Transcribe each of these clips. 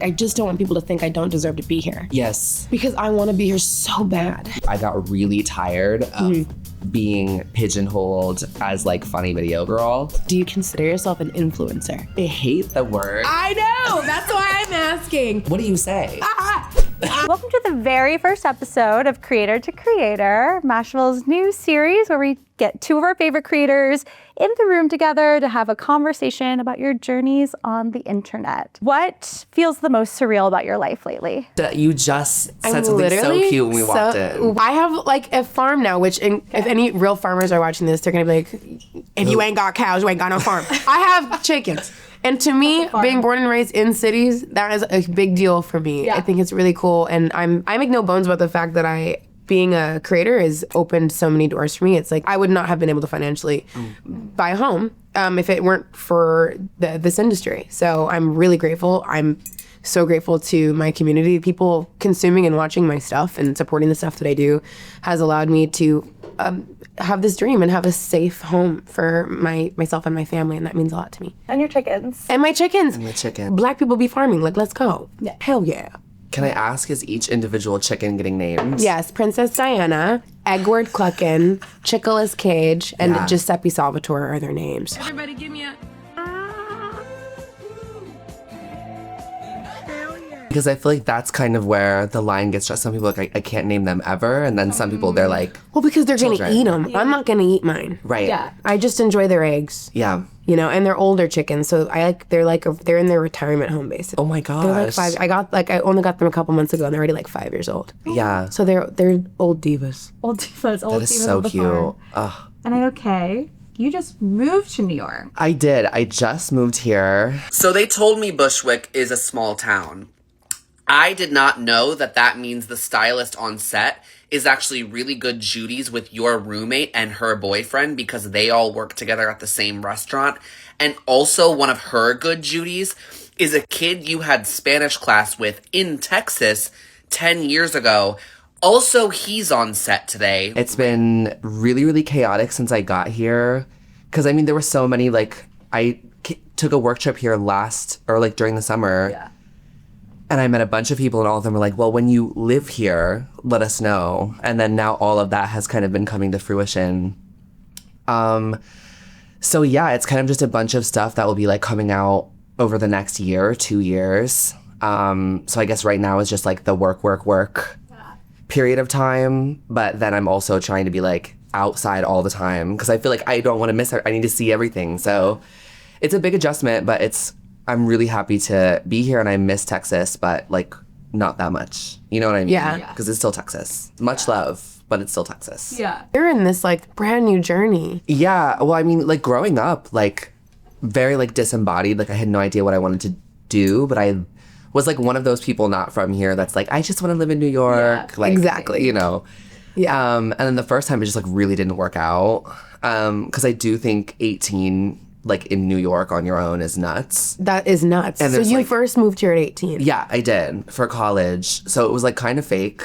I just don't want people to think I don't deserve to be here. Yes. Because I want to be here so bad. I got really tired of being pigeonholed as like funny video girl. Do you consider yourself an influencer? I hate the word. I know! That's why I'm asking. What do you say? Welcome to the very first episode of Creator to Creator, Mashville's new series where we get two of our favorite creators in the room together to have a conversation about your journeys on the internet. What feels the most surreal about your life lately? That you just said something so cute when we walked in. I have like a farm now, which if any real farmers are watching this, they're gonna be like, if you ain't got cows, you ain't got no farm. I have chickens. And to me, being born and raised in cities, that is a big deal for me. Yeah. I think it's really cool. And I make no bones about the fact that being a creator has opened so many doors for me. It's like I would not have been able to financially buy a home if it weren't for this industry. So I'm really grateful. I'm so grateful to my community. People consuming and watching my stuff and supporting the stuff that I do has allowed me to have this dream and have a safe home for myself and my family, and that means a lot to me. And your chickens. And my chickens. And the chicken. Black people be farming. Like, let's go. Yeah. Hell yeah. Can I ask, is each individual chicken getting names? Yes, Princess Diana, Edward Cluckin, Chicolas Cage, and Giuseppe Salvatore are their names. Everybody give me a... Because I feel like that's kind of where the line gets drawn. Some people are like, I can't name them ever. And then some people, they're like, well, because they're going to children. eat them. Yeah. I'm not going to eat mine. Right. Yeah. I just enjoy their eggs. Yeah. You know, and they're older chickens. So they're in their retirement home, basically. Oh my gosh. They're like 5. I only got them a couple months ago and they're already like 5 years old. Yeah. So they're old divas. Old divas. That is so cute. And okay, you just moved to New York. I did. I just moved here. So they told me Bushwick is a small town. I did not know that means the stylist on set is actually really good Judies with your roommate and her boyfriend because they all work together at the same restaurant. And also one of her good Judies is a kid you had Spanish class with in Texas 10 years ago. Also, he's on set today. It's been really, really chaotic since I got here. Because, I mean, there were so many, like, I took a work trip here during the summer. Yeah. And I met a bunch of people and all of them were like, well, when you live here, let us know. And then now all of that has kind of been coming to fruition. So yeah, it's kind of just a bunch of stuff that will be like coming out over the next year or 2 years. So I guess right now is just like the work period of time. But then I'm also trying to be like outside all the time because I feel like I don't want to miss it. I need to see everything. So it's a big adjustment, but I'm really happy to be here and I miss Texas, but like not that much. You know what I mean? Yeah. Because it's still Texas. Much love, but it's still Texas. Yeah. You're in this like brand new journey. Yeah. Well, I mean, like growing up, like very like disembodied. Like I had no idea what I wanted to do, but I was like one of those people not from here that's like, I just want to live in New York. Yeah, like, exactly. You know? Yeah. And then the first time it just like really didn't work out. Because I do think 18 like in New York on your own is nuts. That is nuts. And so you like, first moved here at 18? Yeah, I did for college. So it was like kind of fake.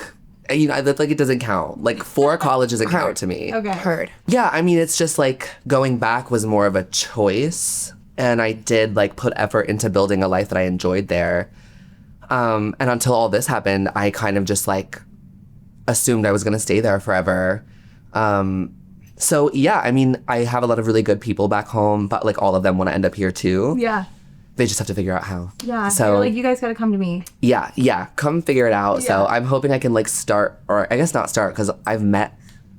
And, you know, like it doesn't count. Like for college doesn't count to me. Okay. Heard. Yeah, I mean, it's just like going back was more of a choice. And I did like put effort into building a life that I enjoyed there. And until all this happened, I kind of just like assumed I was going to stay there forever. So yeah, I mean, I have a lot of really good people back home, but like all of them want to end up here too. Yeah. They just have to figure out how. Yeah. So like, you guys got to come to me. Yeah. Come figure it out. Yeah. So I'm hoping I can like start, or I guess not start, because I've met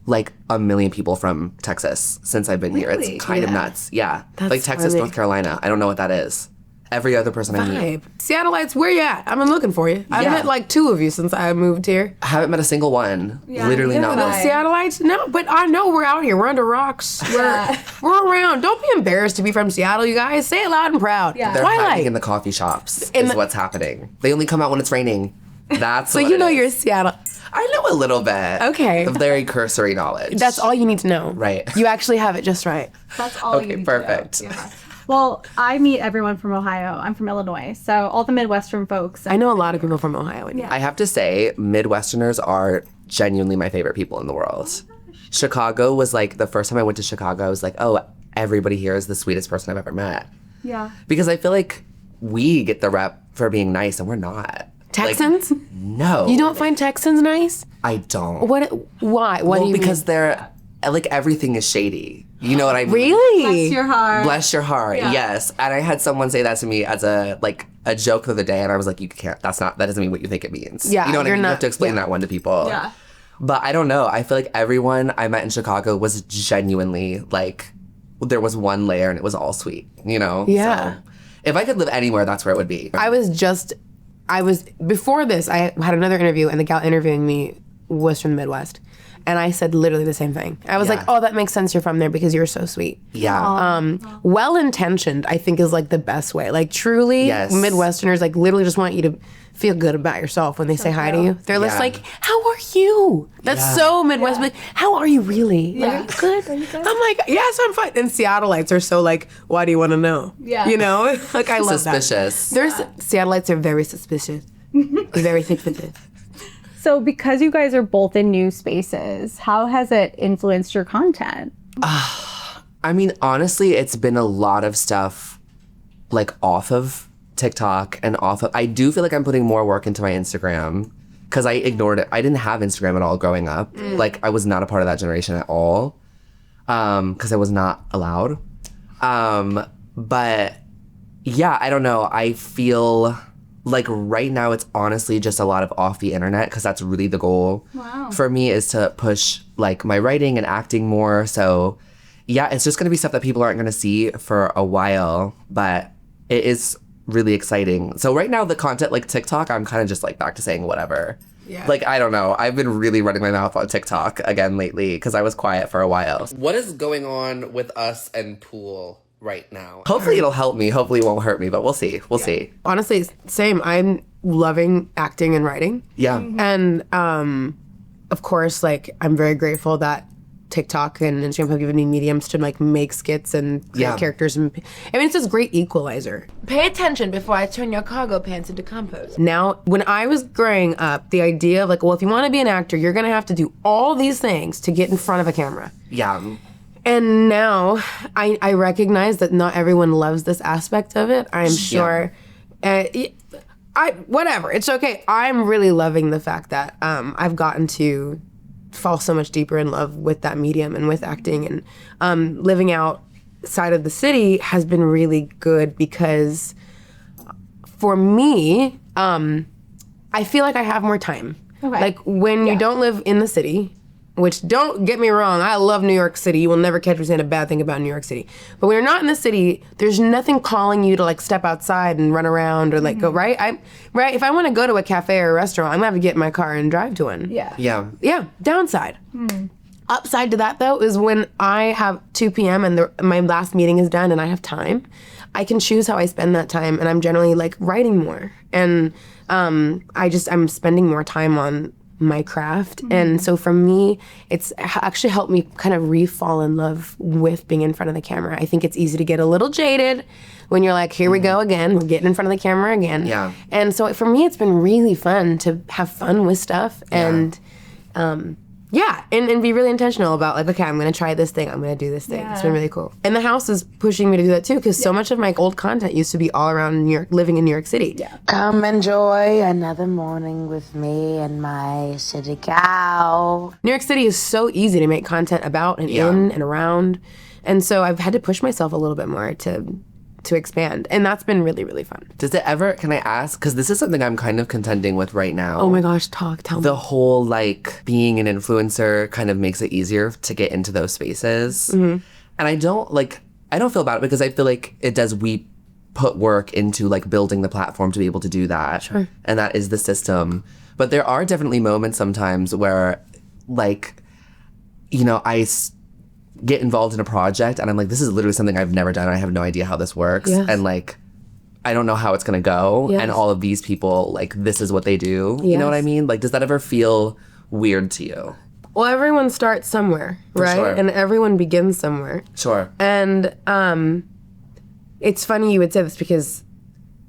like a million people from Texas since I've been here. It's kind of nuts. Yeah. That's like Texas, funny. North Carolina. I don't know what that is. Every other person I meet. Seattleites, where you at? I've been looking for you. I've met like 2 of you since I moved here. I haven't met a single one. Literally not one. Seattleites? No, but I know we're out here. We're under rocks. We're around. Don't be embarrassed to be from Seattle, you guys. Say it loud and proud. Yeah. They're hiding in the coffee shops is what's happening. They only come out when it's raining. That's so what you know it is. you're Seattle. I know a little bit. Okay. Very cursory knowledge. That's all you need to know. Right. You actually have it just right. That's all you need perfect. to know. Yeah. Well, I meet everyone from Ohio. I'm from Illinois. So all the Midwestern folks. I know a lot of people from Ohio. Yeah. I have to say, Midwesterners are genuinely my favorite people in the world. Chicago was like, the first time I went to Chicago, I was like, oh, everybody here is the sweetest person I've ever met. Yeah. Because I feel like we get the rep for being nice, and we're not. Texans? Like, no. You don't find Texans nice? I don't. What? Why? What do you because mean? they're, like, everything is shady. You know what I mean? Really? Bless your heart. Bless your heart, yes. And I had someone say that to me as a joke the other day, and I was like, you can't, that doesn't mean what you think it means. Yeah, you know what I you're mean? You have not- to explain yeah. that one to people. Yeah. But I don't know. I feel like everyone I met in Chicago was genuinely, like, there was one layer and it was all sweet, you know? Yeah. So, if I could live anywhere, that's where it would be. Before this, I had another interview, and the gal interviewing me was from the Midwest. And I said literally the same thing. I was Yeah. like, oh, that makes sense. You're from there because you're so sweet. Yeah. Well-intentioned, I think, is like the best way. Like, truly, Yes. Midwesterners like literally just want you to feel good about yourself when they say hi to you. They're just Yeah. like, how are you? That's so Midwest. Like, how are you really? Like, Yeah. are you good? Are you good? I'm like, yes, I'm fine. And Seattleites are so like, why do you want to know? Yeah. You know? Like, I love Suspicious. that. Seattleites are very suspicious. Very suspicious. So because you guys are both in new spaces, how has it influenced your content? I mean, honestly, it's been a lot of stuff, like, off of TikTok and off of... I do feel like I'm putting more work into my Instagram because I ignored it. I didn't have Instagram at all growing up. Like, I was not a part of that generation at all because I was not allowed. But, yeah, I don't know. I feel... like right now it's honestly just a lot of off the internet because that's really the goal for me, is to push like my writing and acting more. So yeah, it's just going to be stuff that people aren't going to see for a while, but it is really exciting. So right now the content like TikTok, I'm kind of just like back to saying whatever. Yeah. Like, I don't know. I've been really running my mouth on TikTok again lately because I was quiet for a while. What is going on with us and Pool right now? Hopefully it'll help me. Hopefully it won't hurt me, but we'll see. We'll see. Honestly, same. I'm loving acting and writing. Yeah. And of course, like, I'm very grateful that TikTok and Instagram have given me mediums to like make skits and create characters. And I mean, it's this great equalizer. Pay attention before I turn your cargo pants into compost. Now, when I was growing up, the idea of like, well, if you want to be an actor, you're going to have to do all these things to get in front of a camera. Yeah. And now I recognize that not everyone loves this aspect of it. I'm sure. Whatever. It's okay. I'm really loving the fact that I've gotten to fall so much deeper in love with that medium and with acting. And living outside of the city has been really good because for me, I feel like I have more time. Okay. Like when you don't live in the city, which don't get me wrong, I love New York City. You will never catch me saying a bad thing about New York City. But when you're not in the city, there's nothing calling you to like step outside and run around or like go, right? If I want to go to a cafe or a restaurant, I'm gonna have to get in my car and drive to one. Yeah. Yeah. Yeah, downside. Upside to that though is when I have 2 p.m. and my last meeting is done and I have time, I can choose how I spend that time, and I'm generally like writing more. And I'm spending more time on my craft. And so for me, it's actually helped me kind of re-fall in love with being in front of the camera. I think it's easy to get a little jaded when you're like, here we go again, we're getting in front of the camera again. Yeah. And so for me, it's been really fun to have fun with stuff and and be really intentional about like, okay, I'm gonna try this thing, I'm gonna do this thing. It's been really cool. And the house is pushing me to do that too, because so much of my old content used to be all around New York, living in New York City. Yeah. Come enjoy another morning with me and my city cow. New York City is so easy to make content about and in and around. And so I've had to push myself a little bit more to expand. And that's been really, really fun. Does it ever, can I ask, because this is something I'm kind of contending with right now. Oh my gosh, tell me. The whole, like, being an influencer kind of makes it easier to get into those spaces. And I don't feel bad because I feel like we put work into, like, building the platform to be able to do that. Sure. And that is the system. But there are definitely moments sometimes where, like, you know, I get involved in a project and I'm like, this is literally something I've never done. I have no idea how this works. Yes. And, like, I don't know how it's going to go. Yes. And all of these people, like, this is what they do. You know what I mean? Like, does that ever feel weird to you? Well, everyone starts somewhere, right? sure. And everyone begins somewhere. Sure. And it's funny you would say this because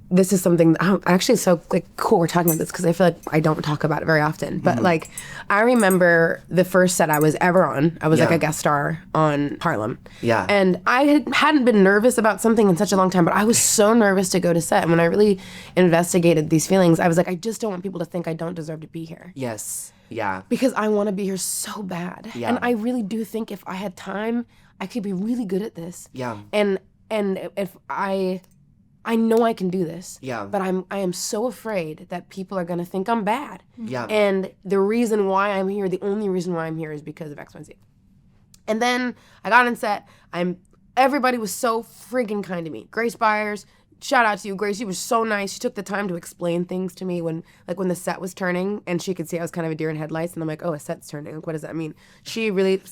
this is something actually so like cool we're talking about this because I feel like I don't talk about it very often. But like I remember the first set I was ever on. I was like a guest star on Harlem. Yeah. And I hadn't been nervous about something in such a long time, but I was so nervous to go to set. And when I really investigated these feelings, I was like, I just don't want people to think I don't deserve to be here. Yes. Yeah. Because I want to be here so bad. Yeah. And I really do think if I had time, I could be really good at this. Yeah. And if I know I can do this. Yeah. But I am so afraid that people are going to think I'm bad. Yeah. And the reason why I'm here, the only reason why I'm here is because of X, Y, Z. And then I got on set. Everybody was so freaking kind to me. Grace Byers, shout out to you, Grace. You were so nice. She took the time to explain things to me when the set was turning, and she could see I was kind of a deer in headlights. And I'm like, oh, a set's turning. Like, what does that mean? She really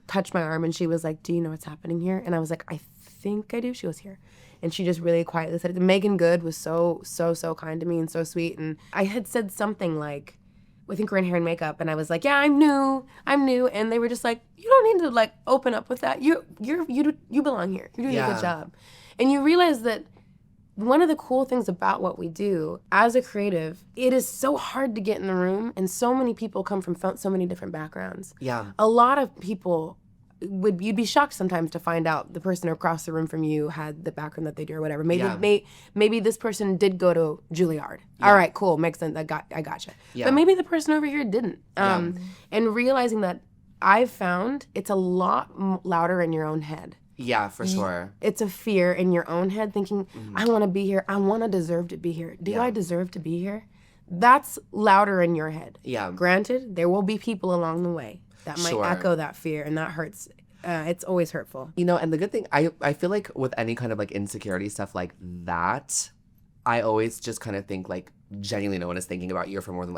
touched my arm, and she was like, do you know what's happening here? And I was like, I think I do. She goes, here. And she just really quietly said it. Megan Good was so kind to me and so sweet. And I had said something like, I think we're in hair and makeup, and I was like, yeah, I'm new. And they were just like, you don't need to open up with that. You belong here. You're doing a good job. And you realize that one of the cool things about what we do as a creative, it is so hard to get in the room, and so many people come from so many different backgrounds. Yeah. A lot of people you'd be shocked sometimes to find out the person across the room from you had the background that they do or whatever. Maybe this person did go to Juilliard. Yeah. All right, cool, makes sense. I gotcha. Yeah. But maybe the person over here didn't. And realizing that I've found it's a lot louder in your own head. Yeah, for sure. It's a fear in your own head thinking, I want to be here. I want to deserve to be here. Do I deserve to be here? That's louder in your head. Yeah. Granted, there will be people along the way that might echo that fear, and that hurts. It's always hurtful. And the good thing, I feel like with any kind of insecurity stuff like that, I always just kind of think genuinely no one is thinking about you for more than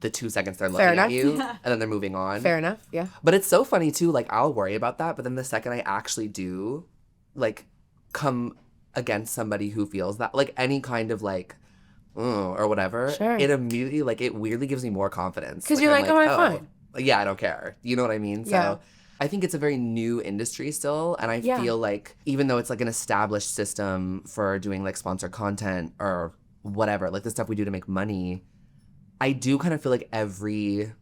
the 2 seconds they're looking at you, and then they're moving on. Fair enough, yeah. But it's so funny too, I'll worry about that, but then the second I actually do, come against somebody who feels that, any kind of or whatever, it immediately, it weirdly gives me more confidence. Because you're I'm fine. Yeah, I don't care. You know what I mean? Yeah. So I think it's a very new industry still, and I feel even though it's an established system for doing sponsored content or whatever, the stuff we do to make money, I do kind of feel every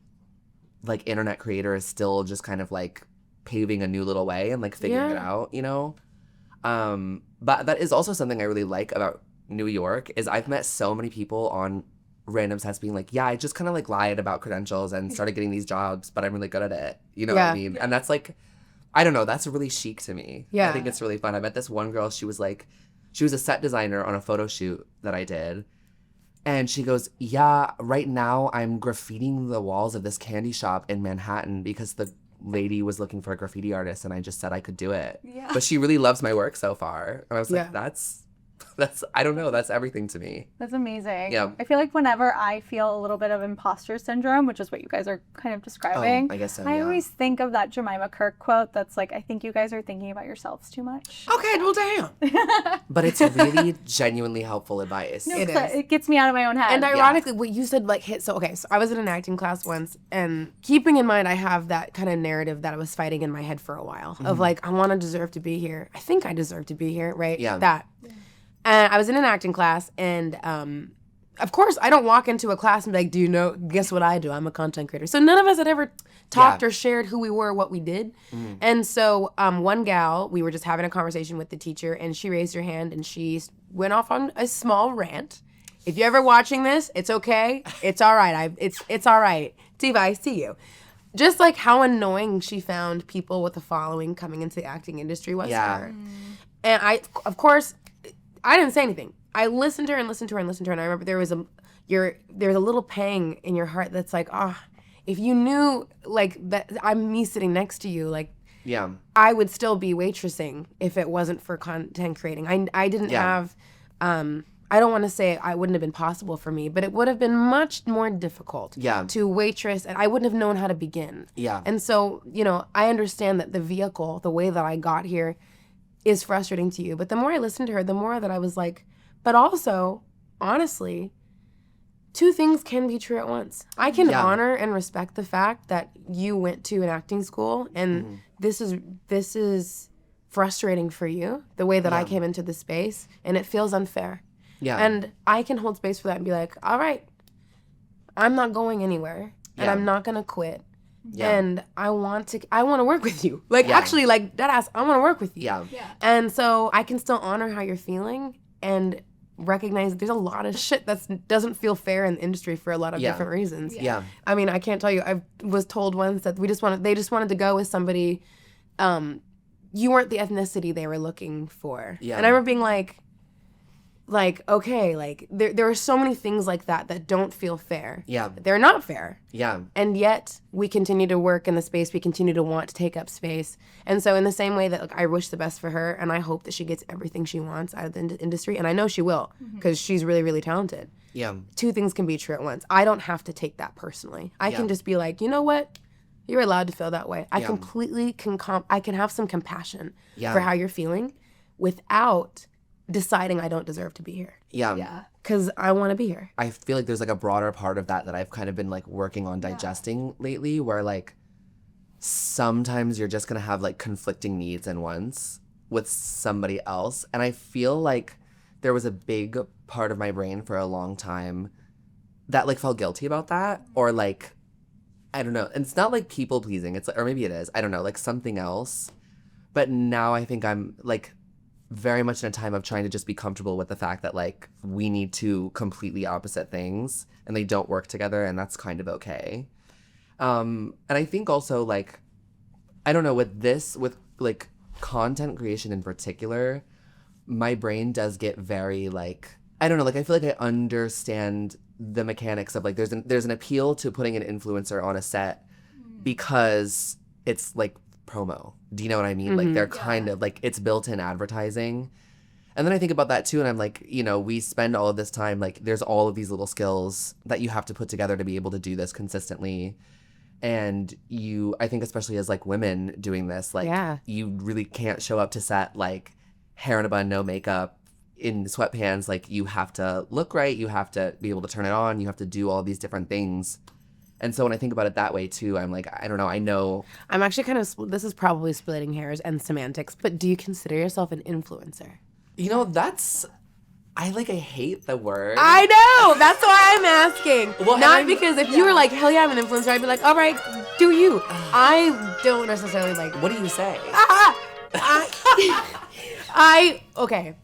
internet creator is still just kind of paving a new little way and figuring it out, But that is also something I really like about New York is I've met so many people on random sets being I just kind of lied about credentials and started getting these jobs, but I'm really good at it. You know what I mean? And that's I don't know, that's really chic to me. Yeah. I think it's really fun. I met this one girl, she was a set designer on a photo shoot that I did. And she goes, yeah, right now I'm graffitiing the walls of this candy shop in Manhattan because the lady was looking for a graffiti artist and I just said I could do it. Yeah. But she really loves my work so far. And I was that's I don't know, that's everything to me. That's amazing. Yeah. I feel whenever I feel a little bit of imposter syndrome, which is what you guys are kind of describing, I guess so, I always think of that Jemima Kirk quote that's I think you guys are thinking about yourselves too much. Okay, well, damn. But it's really genuinely helpful advice. No, it gets me out of my own head. And ironically, what you said hit. So I was in an acting class once, and keeping in mind I have that kind of narrative that I was fighting in my head for a while of I want to deserve to be here. I think I deserve to be here, right? Yeah. That. Yeah. And I was in an acting class, and of course, I don't walk into a class and be do you know, guess what I do? I'm a content creator. So none of us had ever talked or shared who we were, what we did. Mm-hmm. And so one gal, we were just having a conversation with the teacher, and she raised her hand, and she went off on a small rant. If you're ever watching this, it's okay. It's all right. It's all right. Tiva, I see you. Just how annoying she found people with a following coming into the acting industry was for her. And of course, I didn't say anything. I listened to her and listened to her and listened to her, and I remember there's a little pang in your heart that's if you knew that I'm me sitting next to you, I would still be waitressing if it wasn't for content creating. I didn't have I don't want to say I wouldn't have been possible for me, but it would have been much more difficult to waitress, and I wouldn't have known how to begin. Yeah. And so, I understand that the vehicle, the way that I got here, is frustrating to you. But the more I listened to her, the more that I was but also, honestly, two things can be true at once. I can honor and respect the fact that you went to an acting school, and this is frustrating for you, the way that I came into the space, and it feels unfair. Yeah. And I can hold space for that and be like, all right, I'm not going anywhere and I'm not going to quit. Yeah. And I want to work with you. Like, actually, like, deadass, I want to work with you. Yeah. And so I can still honor how you're feeling and recognize that there's a lot of shit that doesn't feel fair in the industry for a lot of different reasons. Yeah. I mean, I can't tell you. I was told once that they just wanted to go with somebody. You weren't the ethnicity they were looking for. Yeah. And I remember being like, okay, like there are so many things like that don't feel fair. Yeah. They're not fair. Yeah. And yet we continue to work in the space. We continue to want to take up space. And so in the same way that like, I wish the best for her and I hope that she gets everything she wants out of the industry, and I know she will because she's really, really talented. Yeah. Two things can be true at once. I don't have to take that personally. I can just be like, you know what? You're allowed to feel that way. I completely I can have some compassion for how you're feeling without deciding I don't deserve to be here. Yeah. Because I want to be here. I feel like there's like a broader part of that I've kind of been like working on digesting lately, where like sometimes you're just going to have like conflicting needs and wants with somebody else. And I feel like there was a big part of my brain for a long time that like felt guilty about that, or like, I don't know. And it's not like people pleasing. It's or maybe it is. I don't know, like something else. But now I think I'm like very much in a time of trying to just be comfortable with the fact that like we need two completely opposite things and they don't work together, and that's kind of okay. And I think also like, I don't know, with like content creation in particular, my brain does get very like, I don't know, like I feel like I understand the mechanics of like there's an appeal to putting an influencer on a set because it's like promo. Do you know what I mean? Like they're kind of like it's built-in advertising. And then I think about that too, and I'm like, you know, we spend all of this time like there's all of these little skills that you have to put together to be able to do this consistently. And I think especially as like women doing this, like you really can't show up to set like hair in a bun, no makeup, in sweatpants. Like you have to look right, you have to be able to turn it on, you have to do all these different things. And so when I think about it that way too, I'm like, I don't know, I know. I'm actually kind of, this is probably splitting hairs and semantics, but do you consider yourself an influencer? You know, I hate the word. I know, that's why I'm asking. Well, not because if you were like, hell yeah, I'm an influencer, I'd be like, all right, do you. I don't necessarily like. What do you say? Okay.